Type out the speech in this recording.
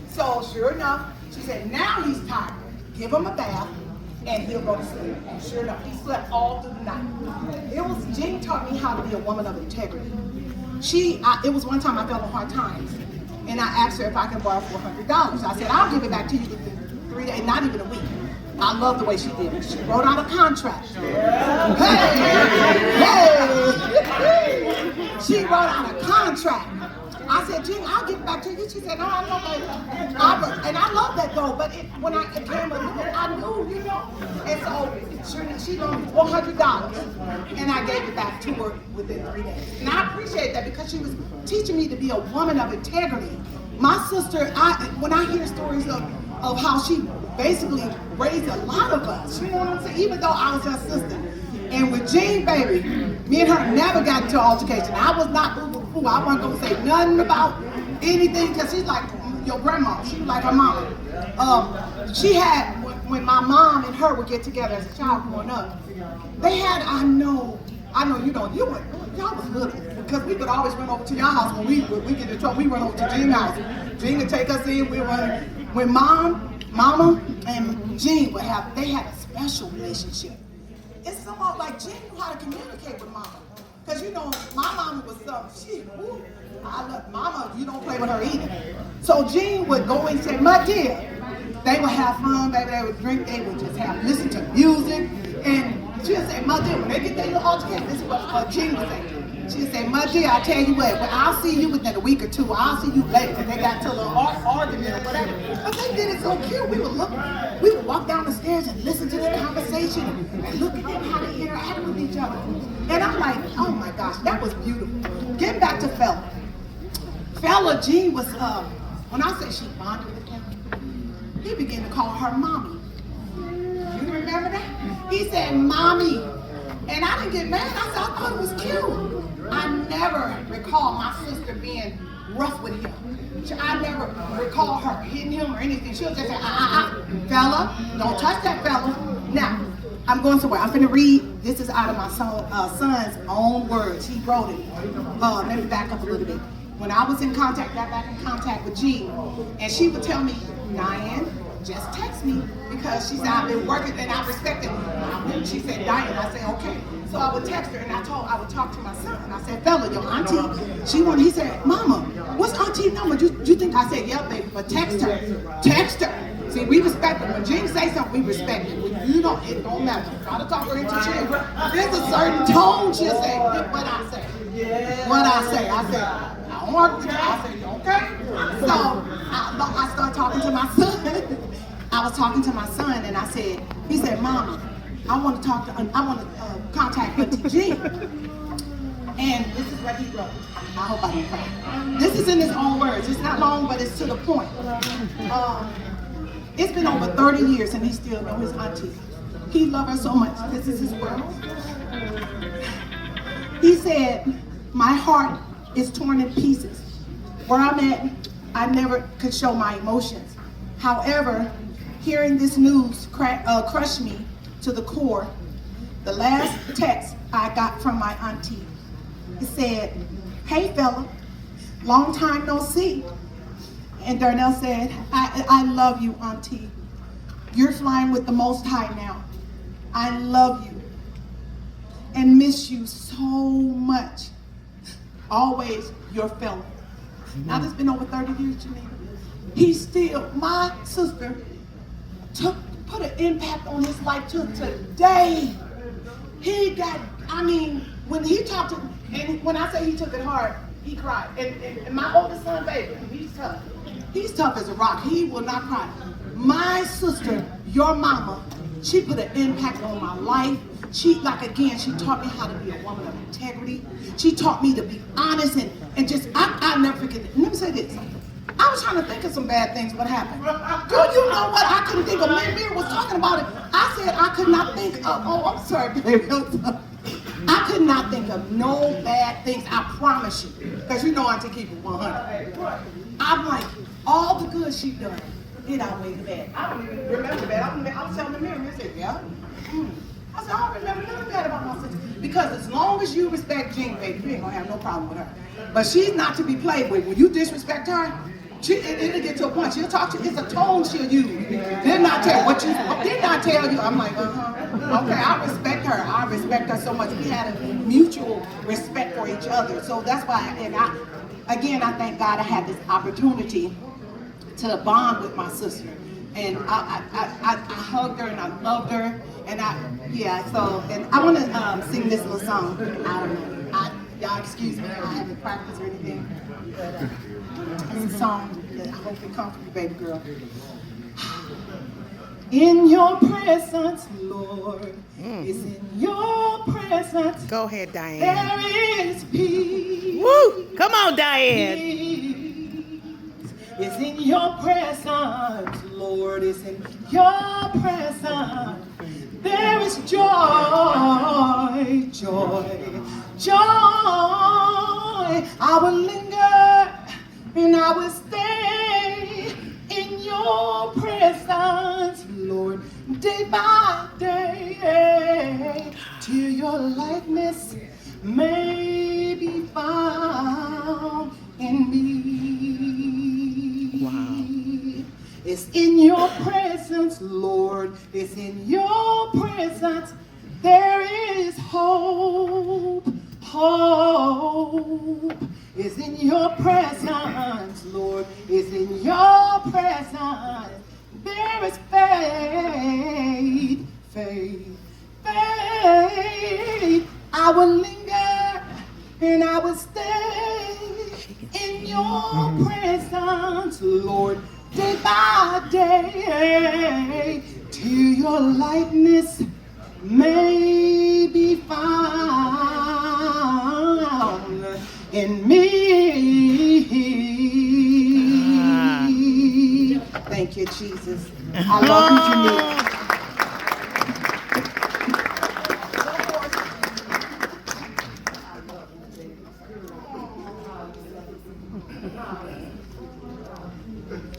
So sure enough, she said, now he's tired. Give him a bath and he'll go to sleep. And sure enough, he slept all through the night. Jean taught me how to be a woman of integrity. It was one time I fell on hard times, and I asked her if I could borrow $400. I said, I'll give it back to you within 3 days, not even a week. I love the way she did it. She wrote out a contract. Hey! She wrote out a contract. I said, Jean, I'll give it back to you. She said, no, I'm not going to. And I love that though, but when I came a little, I knew, And so she loaned me $400, and I gave it back to her within 3 days. And I appreciate that because she was teaching me to be a woman of integrity. My sister, when I hear stories of how she basically raised a lot of us, you know what I'm saying? Even though I was her sister. And with Jean, baby, me and her never got into an altercation. I was not boo-boo-boo. I wasn't going to say nothing about anything because she's like your grandma. She was like her mama. She had, when my mom and her would get together as a child growing up, they had, I know, y'all was little because we would always run over to your house when we get in trouble. We run over to Jean's house. Jean would take us in. We run. When Mama and Jean they had a special relationship. It's somewhat like Jean knew how to communicate with Mama. Because my mama was I love Mama, you don't play with her either. So Jean would go and say, my dear, they would have fun, baby, they would drink, they would just listen to music. And she'd say, my dear, when they get their little altercation, this is what Jean would say. She'd say, my dear, I tell you what, I'll see you within a week or two. I'll see you later. And they got to a little argument or whatever. But they did it so cute. We would walk down the stairs and listen to the conversation and look at them, how they interact with each other. And I'm like, oh my gosh, that was beautiful. Getting back to Fella. Fella, Jean was, when I say she bonded with him, he began to call her mommy. You remember that? He said, mommy. And I didn't get mad. I said, I thought it was cute. I never recall my sister being rough with him. I never recall her hitting him or anything. She'll just say, fella, don't touch that fella. Now, I'm going somewhere. I'm going to read. This is out of my son's own words. He wrote it. Let me back up a little bit. When I was got back in contact with Jean, and she would tell me, Diane, just text me, because she said, I've been working, and I respected her. She said, Diane, I said, okay. So I would text her, and I would talk to my son, and I said, Fella, your auntie, he said, Mama, what's auntie number? You think? I said, yeah, baby, but text her. See, we respect her. When Jean say something, we respect it. It don't matter. Try to talk her into cheering. There's a certain tone she'll say, what I say. I said, I don't work with you. I said, okay. So I started talking to my son. I was talking to my son, and he said, Mama, I want to contact Auntie Jean. And this is what he wrote. I hope I didn't cry. This is in his own words. It's not long, but it's to the point. It's been over 30 years, and he still knows his auntie. He loved her so much. This is his word. He said, my heart is torn in pieces. Where I'm at, I never could show my emotions. However, hearing this news crushed me to the core. The last text I got from my auntie, it said, hey fella, long time no see. And Darnell said, I love you, auntie. You're flying with the Most High now. I love you and miss you so much. Always your fella. Now this has been over 30 years, Janine. My sister put an impact on his life till today. When he talked to, and when I say he took it hard, he cried. And my oldest son, baby, he's tough. He's tough as a rock. He will not cry. My sister, your mama, she put an impact on my life. She taught me how to be a woman of integrity. She taught me to be honest and just, I'll never forget it. Let me say this. I was trying to think of some bad things, what happened. Girl, you know what? I couldn't think of, Mary was talking about it. I said I could not think of, I'm sorry, baby. I could not think of no bad things, I promise you. Because you know I have to keep it 100. I'm like, all the good she done, it outweighed the bad. I don't even remember the bad. I was telling the mirror, and said, yeah. I said, I don't remember nothing bad about my sister. Because as long as you respect Jean, baby, you ain't gonna have no problem with her. But she's not to be played with. When you disrespect her, It'll get to a point. She'll talk to you. It's a tone she'll use. Didn't I tell you what you? Didn't I tell you? I'm like, okay, I respect her. I respect her so much. We had a mutual respect for each other. So that's why. And I thank God I had this opportunity to bond with my sister. And I hugged her and I loved her. And and I want to sing this little song. I don't know. Y'all excuse me, I haven't practiced or anything. But it's a song that I hope it comes from you, baby girl. In your presence, Lord, is in your presence. Go ahead, Diane. There is peace. Woo! Come on, Diane. Is in your presence, Lord, is in your presence. There is joy, joy, joy. I will linger and I will stay in your presence, Lord, day by day, till your likeness may be found in me. Wow. It's in your presence, Lord. It's in your presence. There is hope. Hope is in your presence, Lord. It's in your presence. There is faith, faith, faith. I will linger and I will stay in your presence, Lord, day by day, till your likeness may be found in me. Thank you, Jesus. I love you, Janine.